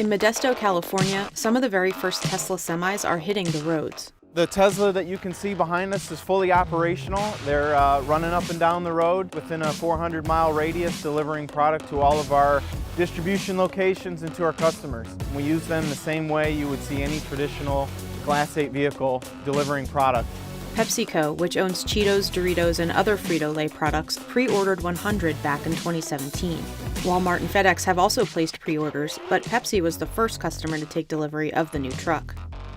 In Modesto, California, some of the very first Tesla semis are hitting the roads. The Tesla that you can see behind us is fully operational. They're running up and down the road within a 400-mile radius, delivering product to all of our distribution locations and to our customers. We use them the same way you would see any traditional Class 8 vehicle delivering product. PepsiCo, which owns Cheetos, Doritos, and other Frito-Lay products, pre-ordered 100 back in 2017. Walmart and FedEx have also placed pre-orders, but Pepsi was the first customer to take delivery of the new truck.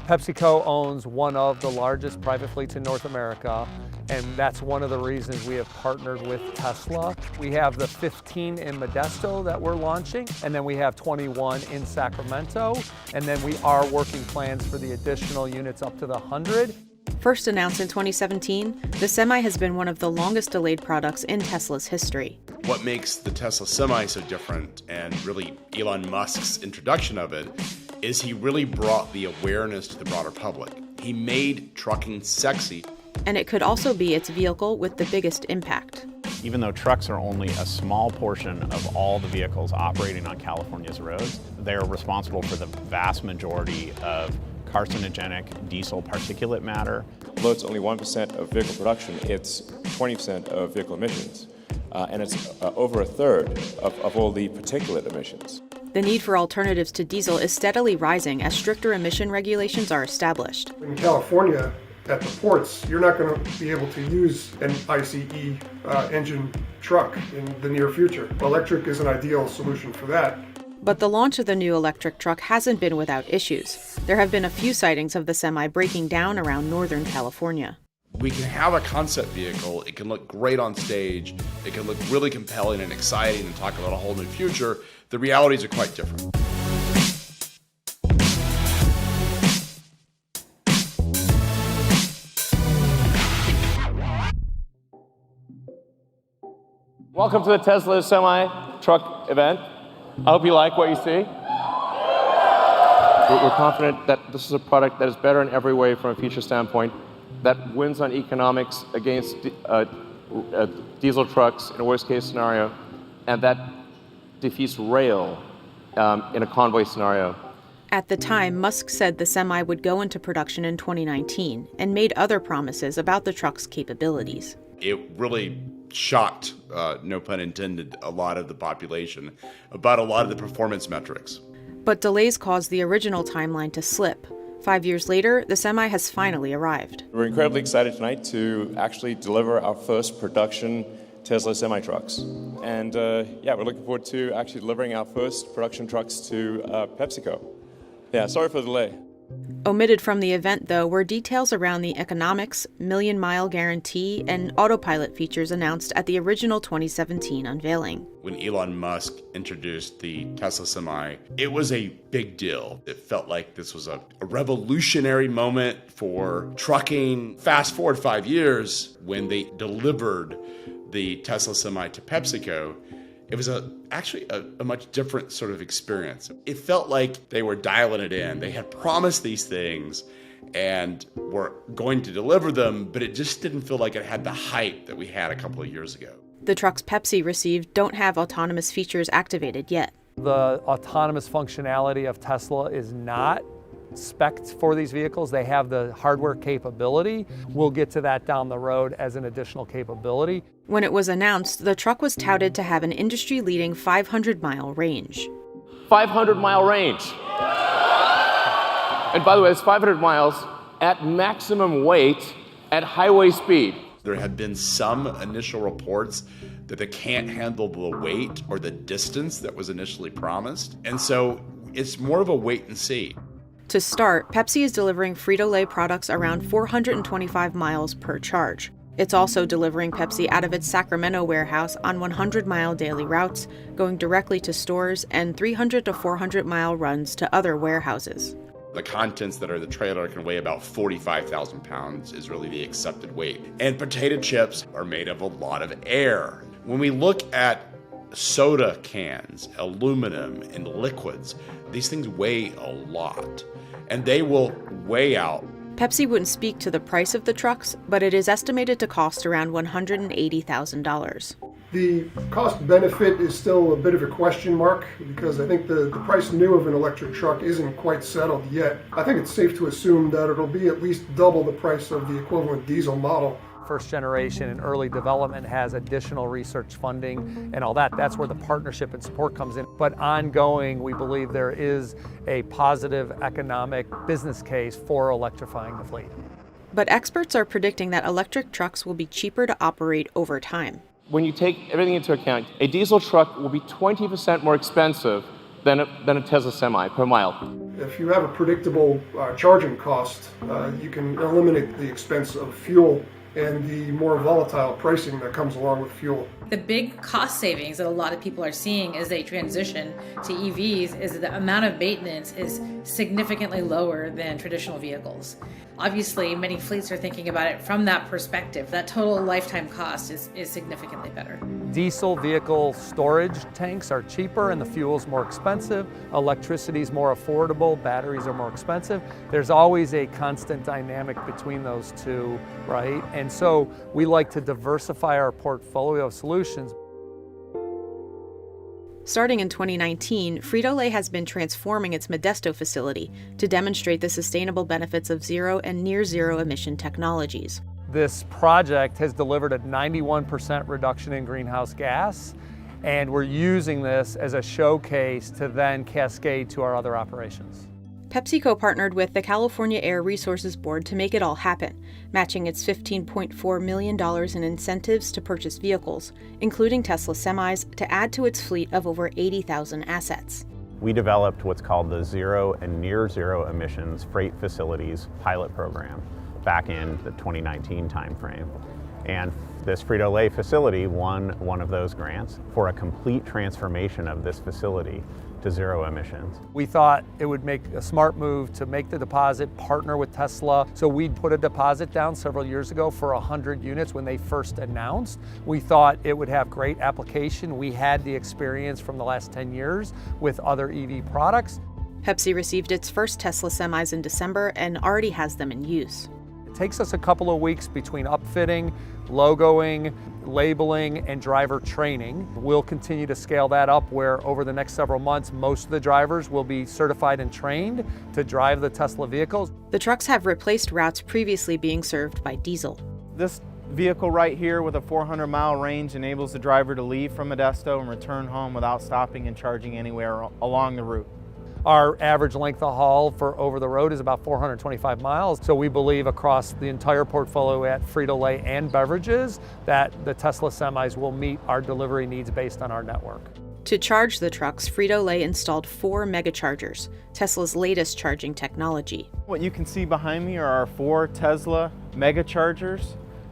PepsiCo owns one of the largest private fleets in North America, and that's one of the reasons we have partnered with Tesla. We have the 15 in Modesto that we're launching, and then we have 21 in Sacramento, and then we are working plans for the additional units up to the 100. First announced in 2017, the Semi has been one of the longest delayed products in Tesla's history. What makes the Tesla Semi so different, and really Elon Musk's introduction of it, is he really brought the awareness to the broader public. He made trucking sexy. And it could also be its vehicle with the biggest impact. Even though trucks are only a small portion of all the vehicles operating on California's roads, they're responsible for the vast majority of carcinogenic diesel particulate matter. Although it's only 1% of vehicle production, it's 20% of vehicle emissions. And it's over a third of all the particulate emissions. The need for alternatives to diesel is steadily rising as stricter emission regulations are established. In California, at the ports, you're not going to be able to use an ICE engine truck in the near future. Electric is an ideal solution for that. But the launch of the new electric truck hasn't been without issues. There have been a few sightings of the Semi breaking down around Northern California. We can have a concept vehicle, it can look great on stage, it can look really compelling and exciting and talk about a whole new future. The realities are quite different. Welcome to the Tesla Semi truck event. I hope you like what you see. We're confident that this is a product that is better in every way from a feature standpoint, that wins on economics against diesel trucks in a worst case scenario, and that defeats rail in a convoy scenario. At the time, Musk said the Semi would go into production in 2019 and made other promises about the truck's capabilities. It really shocked, no pun intended, a lot of the population about a lot of the performance metrics. But delays caused the original timeline to slip. 5 years later, the Semi has finally arrived. We're incredibly excited tonight to actually deliver our first production Tesla Semi trucks. And we're looking forward to actually delivering our first production trucks to PepsiCo. Yeah, sorry for the delay. Omitted from the event, though, were details around the economics, million-mile guarantee, and autopilot features announced at the original 2017 unveiling. When Elon Musk introduced the Tesla Semi, it was a big deal. It felt like this was a revolutionary moment for trucking. Fast forward 5 years, when they delivered the Tesla Semi to PepsiCo, it was actually a much different sort of experience. It felt like they were dialing it in. They had promised these things and were going to deliver them, but it just didn't feel like it had the hype that we had a couple of years ago. The trucks Pepsi received don't have autonomous features activated yet. The autonomous functionality of Tesla is not spec'd for these vehicles. They have the hardware capability. We'll get to that down the road as an additional capability. When it was announced, the truck was touted to have an industry-leading 500-mile range. 500-mile range. And by the way, it's 500 miles at maximum weight at highway speed. There had been some initial reports that they can't handle the weight or the distance that was initially promised. And so it's more of a wait and see. To start, Pepsi is delivering Frito-Lay products around 425 miles per charge. It's also delivering Pepsi out of its Sacramento warehouse on 100-mile daily routes, going directly to stores, and 300 to 400-mile runs to other warehouses. The contents that are the trailer can weigh about 45,000 pounds is really the accepted weight. And potato chips are made of a lot of air. When we look at soda cans, aluminum, and liquids, these things weigh a lot, and they will weigh out. Pepsi wouldn't speak to the price of the trucks, but it is estimated to cost around $180,000. The cost benefit is still a bit of a question mark because I think the price new of an electric truck isn't quite settled yet. I think it's safe to assume that it'll be at least double the price of the equivalent diesel model. First generation and early development has additional research funding and all that. That's where the partnership and support comes in. But ongoing, we believe there is a positive economic business case for electrifying the fleet. But experts are predicting that electric trucks will be cheaper to operate over time. When you take everything into account, a diesel truck will be 20% more expensive than a Tesla Semi per mile. If you have a predictable charging cost, you can eliminate the expense of fuel and the more volatile pricing that comes along with fuel. The big cost savings that a lot of people are seeing as they transition to EVs is that the amount of maintenance is significantly lower than traditional vehicles. Obviously, many fleets are thinking about it from that perspective. That total lifetime cost is significantly better. Diesel vehicle storage tanks are cheaper and the fuel's more expensive. Electricity's more affordable, batteries are more expensive. There's always a constant dynamic between those two, right? And so we like to diversify our portfolio of solutions. Starting in 2019, Frito-Lay has been transforming its Modesto facility to demonstrate the sustainable benefits of zero and near-zero emission technologies. This project has delivered a 91% reduction in greenhouse gas, and we're using this as a showcase to then cascade to our other operations. PepsiCo partnered with the California Air Resources Board to make it all happen, matching its $15.4 million in incentives to purchase vehicles, including Tesla semis, to add to its fleet of over 80,000 assets. We developed what's called the Zero and Near Zero Emissions Freight Facilities Pilot Program back in the 2019 timeframe. And this Frito-Lay facility won one of those grants for a complete transformation of this facility to zero emissions. We thought it would make a smart move to make the deposit, partner with Tesla. So we put a deposit down several years ago for 100 units when they first announced. We thought it would have great application. We had the experience from the last 10 years with other EV products. Pepsi received its first Tesla semis in December and already has them in use. It takes us a couple of weeks between upfitting, logoing, labeling, and driver training. We'll continue to scale that up where over the next several months, most of the drivers will be certified and trained to drive the Tesla vehicles. The trucks have replaced routes previously being served by diesel. This vehicle right here with a 400-mile range enables the driver to leave from Modesto and return home without stopping and charging anywhere along the route. Our average length of haul for over the road is about 425 miles. So we believe across the entire portfolio at Frito-Lay and beverages that the Tesla semis will meet our delivery needs based on our network. To charge the trucks, Frito-Lay installed 4 megachargers, Tesla's latest charging technology. What you can see behind me are our 4 Tesla megachargers.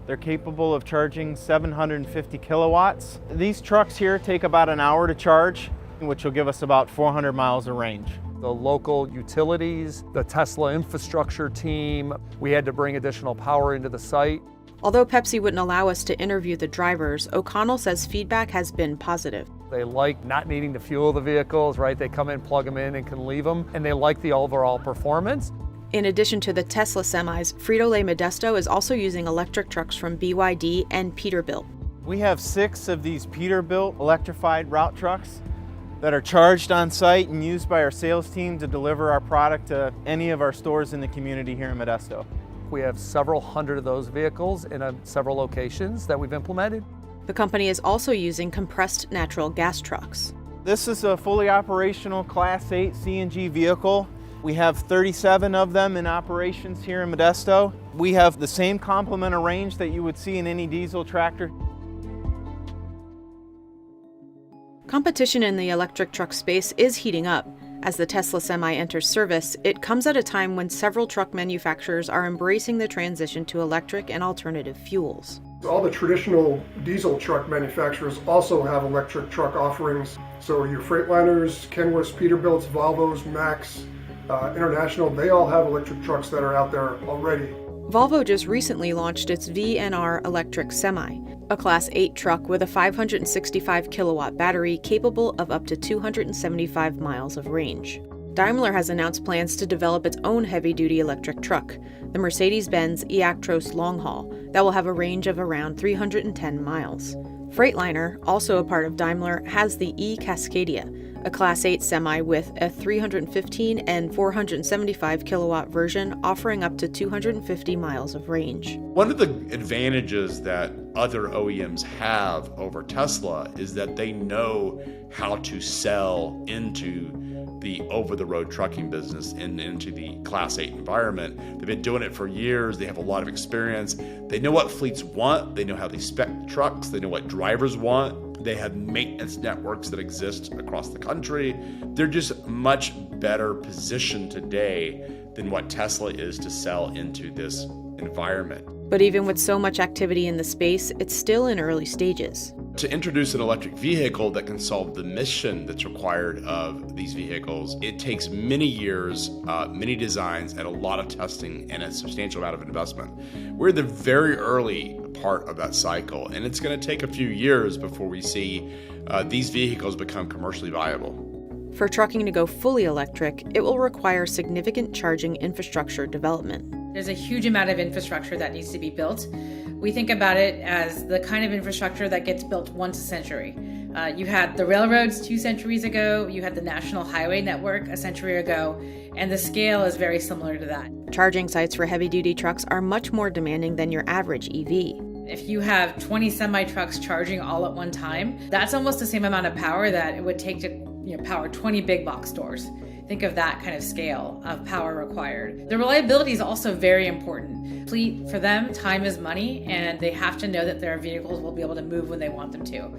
They're capable of charging 750 kilowatts. These trucks here take about an hour to charge, which will give us about 400 miles of range. The local utilities, the Tesla infrastructure team, we had to bring additional power into the site. Although Pepsi wouldn't allow us to interview the drivers, O'Connell says feedback has been positive. They like not needing to fuel the vehicles, right? They come in, plug them in, and can leave them, and they like the overall performance. In addition to the Tesla semis, Frito-Lay Modesto is also using electric trucks from BYD and Peterbilt. We have 6 of these Peterbilt electrified route trucks that are charged on site and used by our sales team to deliver our product to any of our stores in the community here in Modesto. We have several hundred of those vehicles in several locations that we've implemented. The company is also using compressed natural gas trucks. This is a fully operational Class 8 CNG vehicle. We have 37 of them in operations here in Modesto. We have the same complement of range that you would see in any diesel tractor. Competition in the electric truck space is heating up. As the Tesla Semi enters service, it comes at a time when several truck manufacturers are embracing the transition to electric and alternative fuels. All the traditional diesel truck manufacturers also have electric truck offerings. So your Freightliners, Kenworths, Peterbilts, Volvos, Max, International, they all have electric trucks that are out there already. Volvo just recently launched its VNR electric semi, a Class 8 truck with a 565 kilowatt battery capable of up to 275 miles of range. Daimler has announced plans to develop its own heavy-duty electric truck, the Mercedes-Benz e-Actros Long Haul, that will have a range of around 310 miles. Freightliner, also a part of Daimler, has the e-Cascadia, a Class 8 semi with a 315 and 475 kilowatt version offering up to 250 miles of range. One of the advantages that other OEMs have over Tesla is that they know how to sell into the over-the-road trucking business and into the Class 8 environment. They've been doing it for years. They have a lot of experience. They know what fleets want. They know how they spec trucks. They know what drivers want. They have maintenance networks that exist across the country. They're just much better positioned today than what Tesla is to sell into this environment. But even with so much activity in the space, it's still in early stages. To introduce an electric vehicle that can solve the mission that's required of these vehicles, it takes many years, many designs, and a lot of testing and a substantial amount of investment. We're in the very early part of that cycle, and it's going to take a few years before we see these vehicles become commercially viable. For trucking to go fully electric, it will require significant charging infrastructure development. There's a huge amount of infrastructure that needs to be built. We think about it as the kind of infrastructure that gets built once a century. You had the railroads 2 centuries ago, you had the National Highway Network a century ago, and the scale is very similar to that. Charging sites for heavy-duty trucks are much more demanding than your average EV. If you have 20 semi-trucks charging all at one time, that's almost the same amount of power that it would take to power 20 big box stores. Think of that kind of scale of power required. The reliability is also very important. Fleet, for them, time is money, and they have to know that their vehicles will be able to move when they want them to.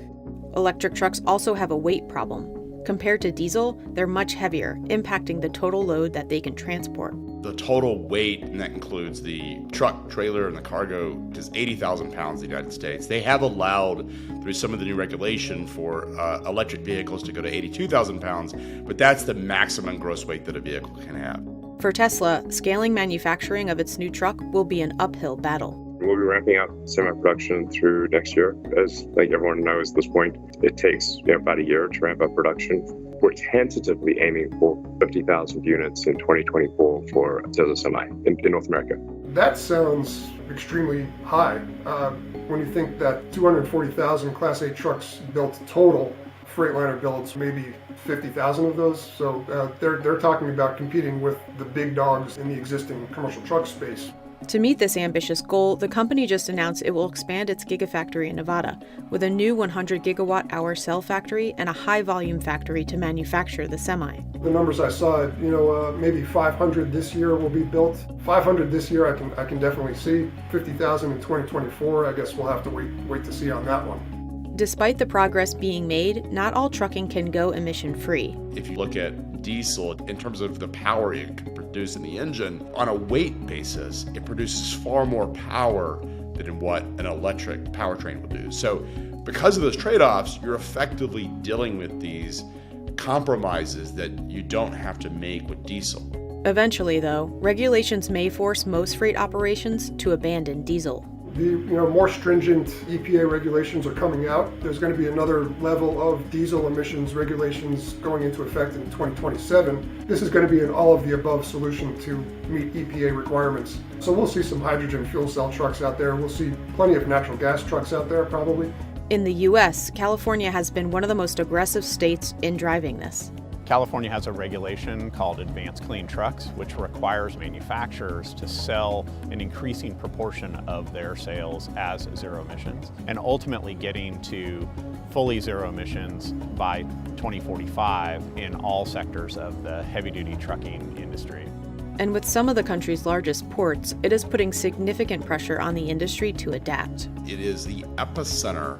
Electric trucks also have a weight problem. Compared to diesel, they're much heavier, impacting the total load that they can transport. The total weight, and that includes the truck, trailer, and the cargo, is 80,000 pounds in the United States. They have allowed, through some of the new regulation, for electric vehicles to go to 82,000 pounds, but that's the maximum gross weight that a vehicle can have. For Tesla, scaling manufacturing of its new truck will be an uphill battle. We'll be ramping up semi-production through next year. As everyone knows at this point, it takes about a year to ramp up production. We're tentatively aiming for 50,000 units in 2024 for Tesla Semi in North America. That sounds extremely high. When you think that 240,000 Class 8 trucks built total, Freightliner builds maybe 50,000 of those. So they're talking about competing with the big dogs in the existing commercial truck space. To meet this ambitious goal, the company just announced it will expand its Gigafactory in Nevada with a new 100 gigawatt-hour cell factory and a high-volume factory to manufacture the Semi. The numbers I saw, maybe 500 this year will be built. 500 this year I can definitely see. 50,000 in 2024, I guess we'll have to wait to see on that one. Despite the progress being made, not all trucking can go emission-free. If you look at diesel, in terms of the power it can produce in the engine, on a weight basis, it produces far more power than what an electric powertrain will do. So because of those trade-offs, you're effectively dealing with these compromises that you don't have to make with diesel. Eventually, though, regulations may force most freight operations to abandon diesel. The more stringent EPA regulations are coming out. There's going to be another level of diesel emissions regulations going into effect in 2027. This is going to be an all-of-the-above solution to meet EPA requirements. So we'll see some hydrogen fuel cell trucks out there. We'll see plenty of natural gas trucks out there, probably. In the U.S., California has been one of the most aggressive states in driving this. California has a regulation called Advanced Clean Trucks, which requires manufacturers to sell an increasing proportion of their sales as zero emissions, and ultimately getting to fully zero emissions by 2045 in all sectors of the heavy-duty trucking industry. And with some of the country's largest ports, it is putting significant pressure on the industry to adapt. It is the epicenter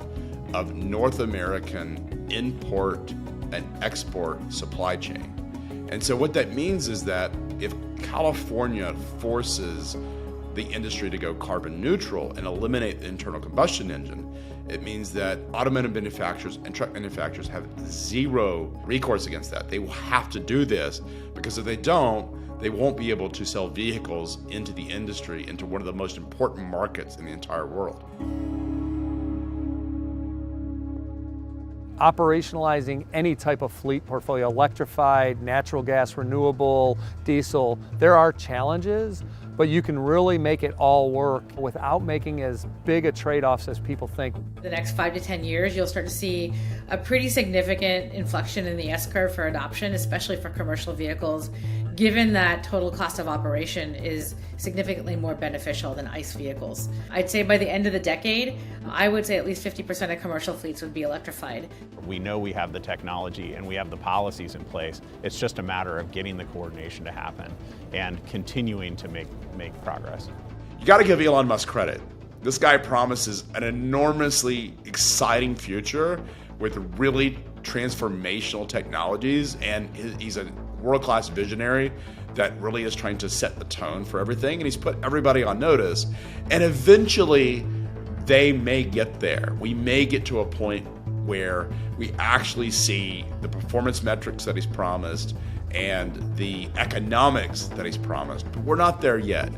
of North American import and export supply chain. And so what that means is that if California forces the industry to go carbon neutral and eliminate the internal combustion engine, it means that automotive manufacturers and truck manufacturers have zero recourse against that. They will have to do this, because if they don't, they won't be able to sell vehicles into the industry, into one of the most important markets in the entire world. operationalizing any type of fleet portfolio, electrified, natural gas, renewable, diesel, there are challenges, but you can really make it all work without making as big a trade-offs as people think. The next 5 to 10 years, you'll start to see a pretty significant inflection in the S-curve for adoption, especially for commercial vehicles, given that total cost of operation is significantly more beneficial than ICE vehicles. I'd say by the end of the decade, I would say at least 50% of commercial fleets would be electrified. We know we have the technology and we have the policies in place. It's just a matter of getting the coordination to happen and continuing to make progress. You got to give Elon Musk credit. This guy promises an enormously exciting future with really transformational technologies, and he's a world-class visionary that really is trying to set the tone for everything, and he's put everybody on notice, and eventually they may get there. We may get to a point where we actually see the performance metrics that he's promised and the economics that he's promised, but we're not there yet.